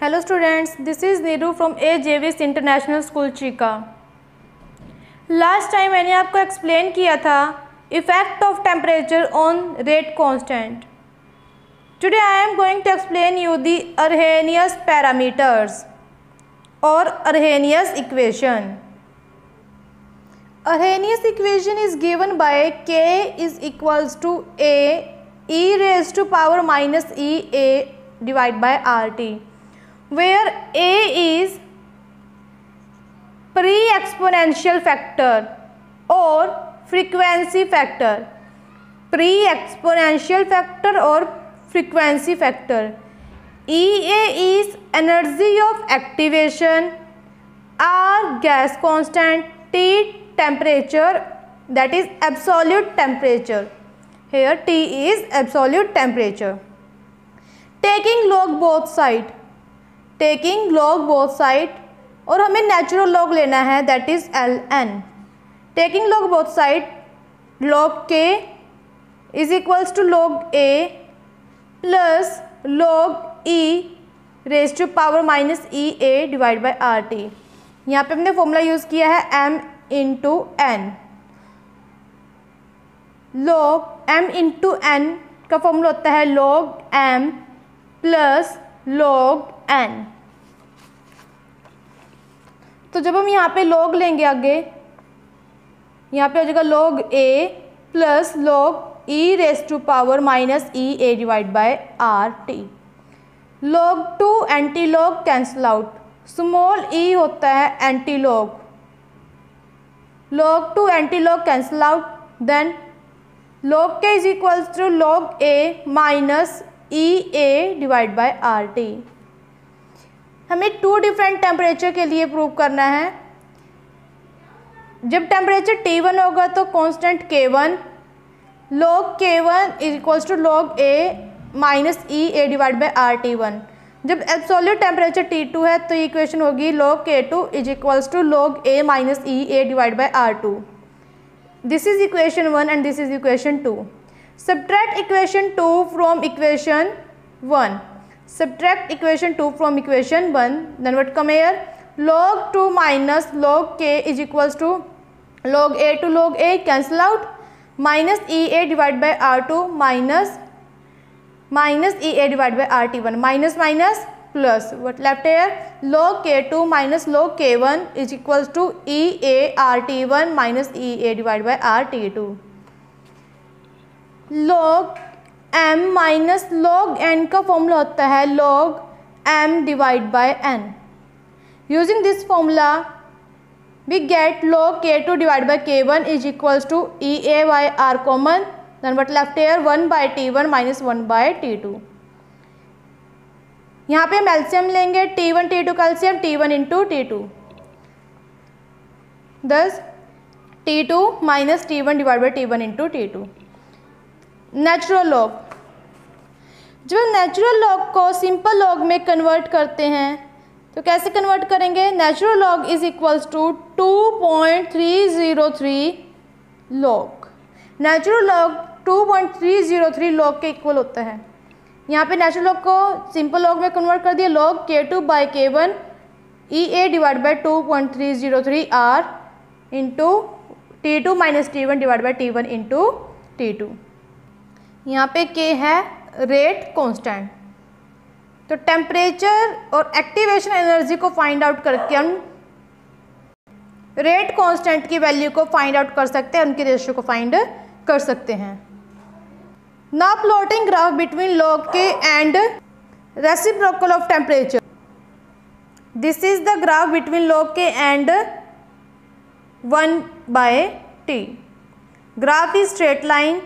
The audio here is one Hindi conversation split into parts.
Hello students, this is Neeru from AJVS international school Cheeka. Last time मैंने आपको एक्सप्लेन किया था effect of temperature on rate constant. Today I am going to explain you the Arrhenius parameters और Arrhenius equation. Arrhenius equation is given by K is equals to A e raised to power minus EA divided by RT, where A is pre-exponential factor or frequency factor, pre-exponential factor or frequency factor. EA is energy of activation, R gas constant, T temperature, that is absolute temperature. Here T is absolute temperature. Taking log both side और हमें नेचुरल लॉग लेना है, that is ln. Taking log both side, log K is equals to log A plus log E raised to power minus EA divided by RT. यहाँ पे हमने फॉर्मूला यूज़ किया है m into N. Log m into N का फॉर्मूला होता है log m plus log n। तो जब हम यहाँ पे log लेंगे आगे, यहाँ पे हो जाएगा log a plus log e raise to power minus E A divide by R T. log 2 anti log cancel out, small e होता है antilog, log 2 anti-log cancel out, then log k is equals to log a minus EA divided by RT। हमें 2 डिफरेंट टेम्परेचर के लिए प्रूव करना है। जब टेम्परेचर T1 होगा तो constant K1, log K1 is equals to log A minus EA divided by RT1। जब एब्सोल्यूट टेम्परेचर T2 है तो इक्वेशन होगी log K2 is equals to log A minus EA divide by R2। This is equation 1 and this is equation 2। Subtract equation 2 from equation 1। Subtract equation 2 from equation 1, then what come here, log 2 minus log K is equals to log A to log A cancel out, minus EA divide by R2 minus EA divide by RT1, minus minus plus, what left here, log K2 minus log K1 is equals to EA RT1 minus EA divide by RT2। log m minus log n का फॉर्मूला होता है log m divide by n। Using this formula we get log K2 divide by K1 is equals to EA by R common, then what left here 1 by T1 minus 1 by T2। यहाँ पे हम एलसीएम लेंगे, T1 T2 का एलसीएम T1 इंटू T2, दस T2 minus T1 divide by T1 into T2। Natural log, जब हम नेचुरल लॉग को सिंपल लॉग में कन्वर्ट करते हैं तो कैसे कन्वर्ट करेंगे, natural log is equals to 2.303 log. Natural log 2.303 log के इक्वल होता है। यहाँ पे नेचुरल लॉग को सिंपल लॉग में कन्वर्ट कर दिया, log K2 by K1 EA divide by 2.303 R into T2 minus T1 divide by T1 into T2। यहाँ पे K है रेट कांस्टेंट। तो टेम्परेचर और एक्टिवेशन एनर्जी को फाइंड आउट करके हम रेट कांस्टेंट की वैल्यू को फाइंड आउट कर सकते हैं, उनकी रेशियो को फाइंड कर सकते हैं। Now plotting graph between log K and reciprocal of temperature. This is the graph between log K and 1 by T. Graph is straight line.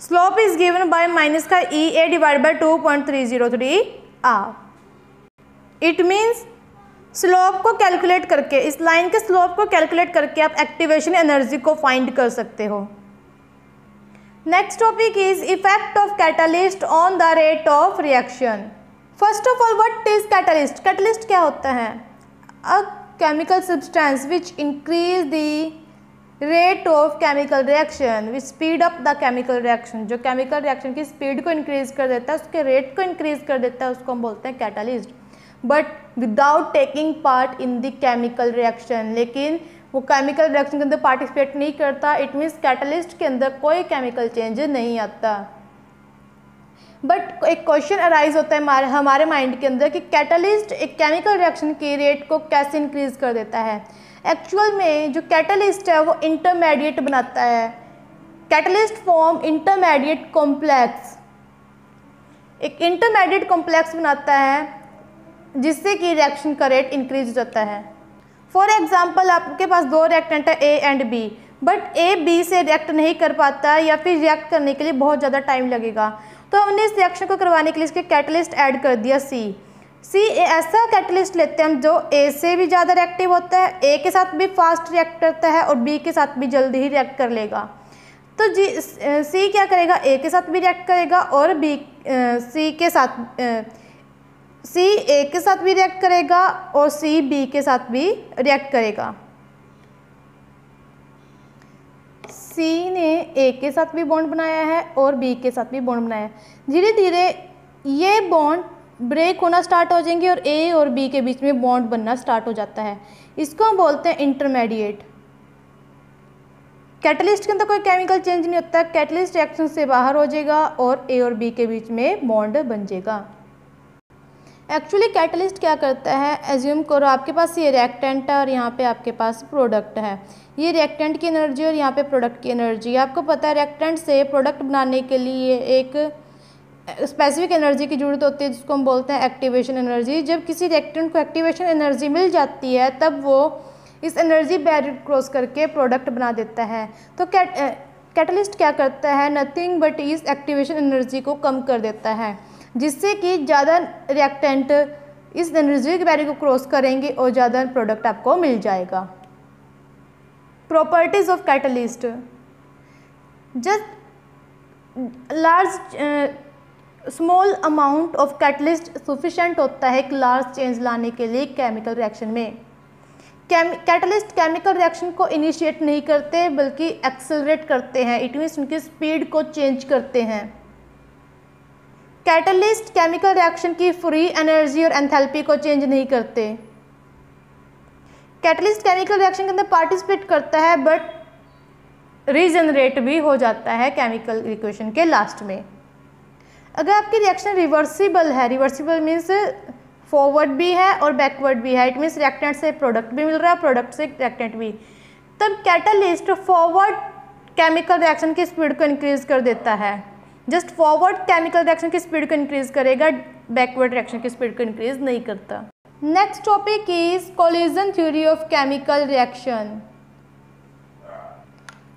Slope is given by minus का EA divided by 2.303 R. It means slope को कैलकुलेट करके, इस लाइन के स्लोप को कैलकुलेट करके आप एक्टिवेशन एनर्जी को फाइंड कर सकते हो। Next topic is effect of catalyst on the rate of reaction. First of all what is catalyst? Catalyst क्या होता है? A chemical substance which increase the rate of chemical reaction which speed up the chemical reaction, जो केमिकल रिएक्शन की स्पीड को इंक्रीज कर देता है, उसके रेट को इंक्रीज कर देता है, उसको हम बोलते हैं catalyst. But without taking part in the chemical reaction, लेकिन वो केमिकल रिएक्शन के अंदर पार्टिसिपेट नहीं करता, इट मीन्स कैटलिस्ट के अंदर कोई केमिकल चेंज नहीं आता। बट एक क्वेश्चन अराइज होता है हमारे माइंड के अंदर कि कैटलिस्ट एक केमिकल रिएक्शन की रेट को कैसे इंक्रीज कर देता है। एक्चुअल में जो कैटलिस्ट है वो इंटरमीडिएट बनाता है। कैटलिस्ट फॉर्म इंटरमीडिएट कॉम्प्लेक्स, एक इंटरमीडिएट कॉम्प्लेक्स बनाता है जिससे कि रिएक्शन का रेट इंक्रीज हो जाता है। फॉर एग्जांपल आपके पास दो रिएक्टेंट है A and B, but A B से रिएक्ट नहीं कर पाता या फिर रिएक्ट करने के लिए बहुत ज़्यादा टाइम लगेगा, तो हमने इस रिएक्शन को करवाने के लिए इसके कैटलिस्ट ऐड कर दिया सी ऐसा कैटलिस्ट लेते हैं हम जो ए से भी ज़्यादा रिएक्टिव होता है, ए के साथ भी फास्ट रिएक्ट करता है और बी के साथ भी जल्दी ही रिएक्ट कर लेगा। तो सी क्या करेगा, ए के साथ भी रिएक्ट करेगा और सी ए के साथ भी रिएक्ट करेगा और सी बी के साथ भी रिएक्ट करेगा। सी ने ए के साथ भी बॉन्ड बनाया है और बी के साथ भी बॉन्ड बनाया है। धीरे धीरे ये बॉन्ड ब्रेक होना स्टार्ट हो जाएंगे और ए और बी के बीच में बॉन्ड बनना स्टार्ट हो जाता है। इसको हम बोलते हैं इंटरमीडिएट। कैटलिस्ट के अंदर कोई केमिकल चेंज नहीं होता, कैटलिस्ट रिएक्शन से बाहर हो जाएगा और ए और बी के बीच में बॉन्ड बन जाएगा। एक्चुअली कैटलिस्ट क्या करता है, एज्यूम करो आपके पास ये रिएक्टेंट है और यहाँ पे आपके पास प्रोडक्ट है। ये रिएक्टेंट की एनर्जी और यहाँ पे प्रोडक्ट की एनर्जी। आपको पता है रिएक्टेंट से प्रोडक्ट बनाने के लिए एक स्पेसिफिक एनर्जी की जरूरत होती है जिसको हम बोलते हैं एक्टिवेशन एनर्जी। जब किसी रिएक्टेंट को एक्टिवेशन एनर्जी मिल जाती है तब वो इस एनर्जी बैरियर क्रॉस करके प्रोडक्ट बना देता है। तो कैटलिस्ट क्या करता है, नथिंग बट इस एक्टिवेशन एनर्जी को कम कर देता है जिससे कि ज़्यादा रिएक्टेंट इस एनर्जी के बैरियर को क्रॉस करेंगे और ज़्यादा प्रोडक्ट आपको मिल जाएगा। Properties of catalyst, just large small amount of catalyst sufficient होता है एक लार्ज चेंज लाने के लिए केमिकल रिएक्शन में। कैटलिस्ट केमिकल रिएक्शन को इनिशिएट नहीं करते बल्कि एक्सेलरेट करते हैं, इट मीन्स उनकी स्पीड को चेंज करते हैं। कैटलिस्ट केमिकल रिएक्शन की फ्री एनर्जी और एंथैल्पी को चेंज नहीं करते। कैटलिस्ट केमिकल रिएक्शन के अंदर पार्टिसिपेट करता है बट रीजनरेट भी हो जाता है केमिकल इक्वेशन के लास्ट में। अगर आपकी रिएक्शन रिवर्सिबल है, रिवर्सिबल मीन्स फॉरवर्ड भी है और बैकवर्ड भी है, इट मीन्स रिएक्टेंट से प्रोडक्ट भी मिल रहा है, प्रोडक्ट से रिएक्टेंट भी, तब कैटलिस्ट फॉरवर्ड केमिकल रिएक्शन की स्पीड को इंक्रीज कर देता है। जस्ट फॉरवर्ड केमिकल रिएक्शन की स्पीड को इंक्रीज करेगा, बैकवर्ड रिएक्शन की स्पीड को इंक्रीज नहीं करता। Next topic is collision theory of chemical reaction.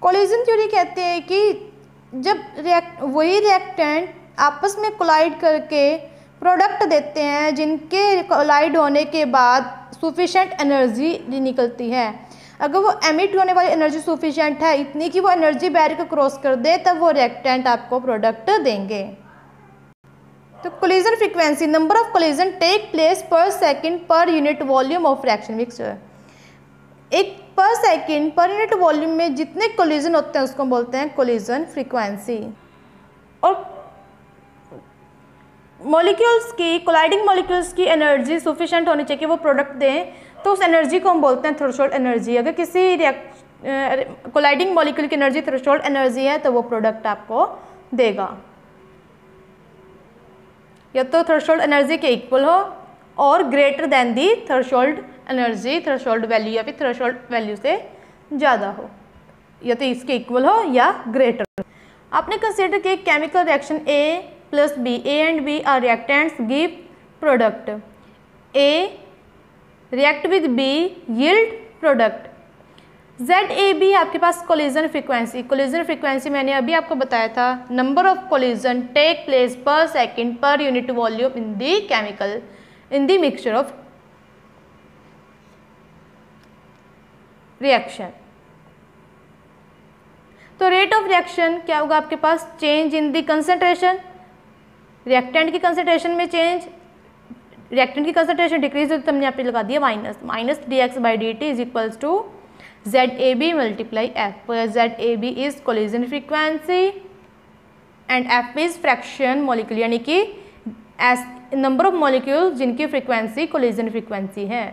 Collision theory कहते हैं कि जब वही रिएक्टेंट आपस में कोलाइड करके प्रोडक्ट देते हैं जिनके कोलाइड होने के बाद सफिशेंट एनर्जी निकलती है। अगर वो एमिट होने वाली एनर्जी सफिशेंट है, इतनी कि वो एनर्जी बैरियर को क्रॉस कर दे, तब वो रिएक्टेंट आपको प्रोडक्ट देंगे। तो collision frequency, number of collision take place per second per unit volume of reaction mixture. एक per second per unit volume में जितने कोलिजन होते हैं उसको बोलते हैं कोलिजन फ्रीक्वेंसी। और मॉलिक्यूल्स की, कोलाइडिंग मॉलिक्यूल्स की एनर्जी सफिशेंट होनी चाहिए कि वो प्रोडक्ट दें, तो उस एनर्जी को हम बोलते हैं थ्रेशोल्ड एनर्जी। अगर किसी कोलाइडिंग मॉलिक्यूल की एनर्जी थ्रेशोल्ड एनर्जी है तो वो प्रोडक्ट आपको देगा, या तो थ्रेशोल्ड एनर्जी के इक्वल हो और ग्रेटर देन दी थ्रेशोल्ड एनर्जी, थ्रेशोल्ड वैल्यू या फिर थ्रेशोल्ड वैल्यू से ज़्यादा हो, या तो इसके इक्वल हो या ग्रेटर। आपने कंसिडर किया chemical reaction A plus B, A and B are reactants give product, A react with B yield product. ZAB आपके पास कोलिजन फ्रीक्वेंसी, कोलिजन फ्रीक्वेंसी मैंने अभी आपको बताया था, number of collision take place per second per unit volume in the chemical in the mixture of reaction. तो रेट ऑफ रिएक्शन क्या होगा आपके पास, change in the concentration, reactant की कंसंट्रेशन में चेंज, रिएक्टेंट की कंसंट्रेशन डिक्रीज होती है तो हमने यहाँ पे लगा दिया minus, minus dx/dt is equals to ZAB multiply F, ZAB is collision frequency and F is fraction molecule, यानी कि नंबर ऑफ मॉलिक्यूल जिनकी फ्रीक्वेंसी कोलिजन फ्रीक्वेंसी है।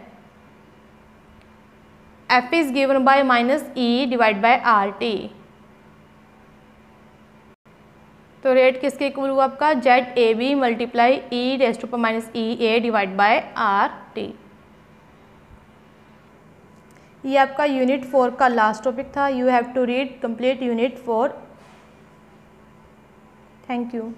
F is given by -E divide by RT। तो रेट किसके इक्वल हुआ आपका, ZAB multiply E⁻⁻ divide by RT। ये आपका यूनिट 4 का लास्ट टॉपिक था। You have to read complete unit 4। Thank you.